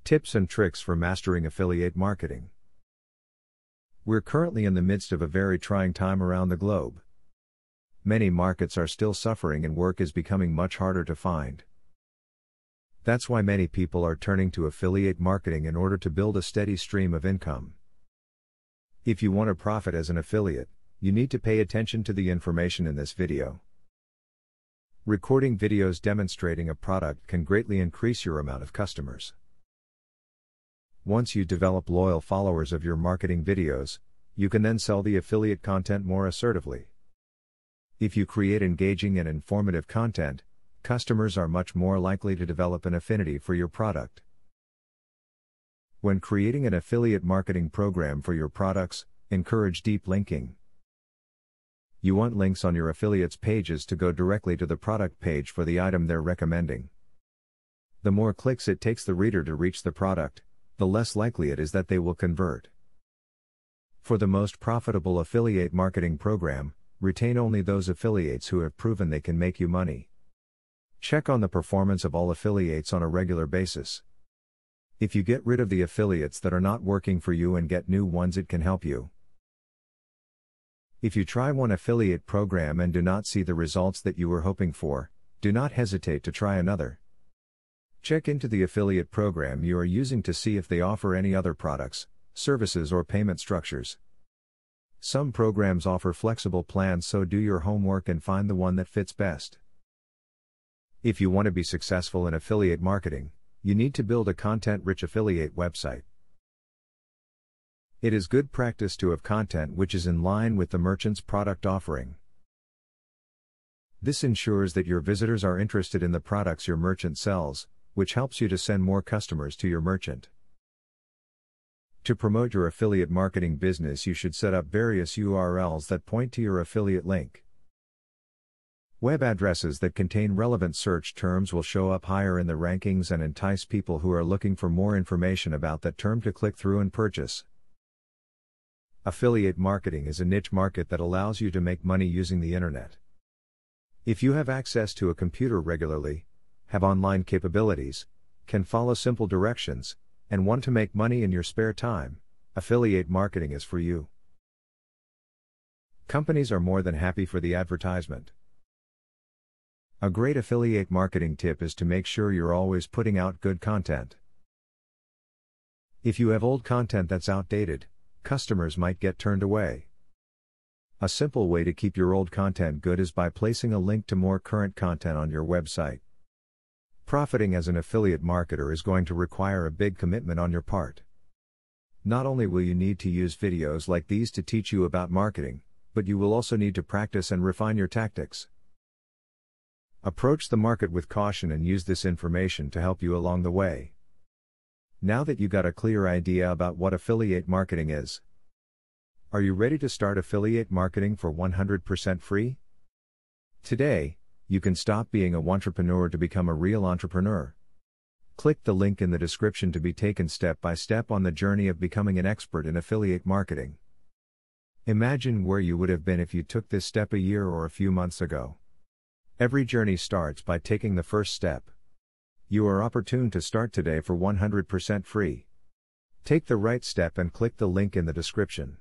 Tips and tricks for mastering affiliate marketing. We're currently in the midst of a very trying time around the globe. Many markets are still suffering and work is becoming much harder to find. That's why many people are turning to affiliate marketing in order to build a steady stream of income. If you want to profit as an affiliate, you need to pay attention to the information in this video. Recording videos demonstrating a product can greatly increase your amount of customers. Once you develop loyal followers of your marketing videos, you can then sell the affiliate content more assertively. If you create engaging and informative content, customers are much more likely to develop an affinity for your product. When creating an affiliate marketing program for your products, encourage deep linking. You want links on your affiliates' pages to go directly to the product page for the item they're recommending. The more clicks it takes the reader to reach the product, the less likely it is that they will convert. For the most profitable affiliate marketing program, retain only those affiliates who have proven they can make you money. Check on the performance of all affiliates on a regular basis. If you get rid of the affiliates that are not working for you and get new ones, it can help you. If you try one affiliate program and do not see the results that you were hoping for, do not hesitate to try another. Check into the affiliate program you are using to see if they offer any other products, services or payment structures. Some programs offer flexible plans, so do your homework and find the one that fits best. If you want to be successful in affiliate marketing, you need to build a content-rich affiliate website. It is good practice to have content which is in line with the merchant's product offering. This ensures that your visitors are interested in the products your merchant sells, which helps you to send more customers to your merchant. To promote your affiliate marketing business, you should set up various URLs that point to your affiliate link. Web addresses that contain relevant search terms will show up higher in the rankings and entice people who are looking for more information about that term to click through and purchase. Affiliate marketing is a niche market that allows you to make money using the internet. If you have access to a computer regularly, have online capabilities, can follow simple directions, and want to make money in your spare time, affiliate marketing is for you. Companies are more than happy for the advertisement. A great affiliate marketing tip is to make sure you're always putting out good content. If you have old content that's outdated, customers might get turned away. A simple way to keep your old content good is by placing a link to more current content on your website. Profiting as an affiliate marketer is going to require a big commitment on your part. Not only will you need to use videos like these to teach you about marketing, but you will also need to practice and refine your tactics. Approach the market with caution and use this information to help you along the way. Now that you got a clear idea about what affiliate marketing is, are you ready to start affiliate marketing for 100% free? Today, you can stop being a wantrepreneur to become a real entrepreneur. Click the link in the description to be taken step by step on the journey of becoming an expert in affiliate marketing. Imagine where you would have been if you took this step a year or a few months ago. Every journey starts by taking the first step. You are opportune to start today for 100% free. Take the right step and click the link in the description.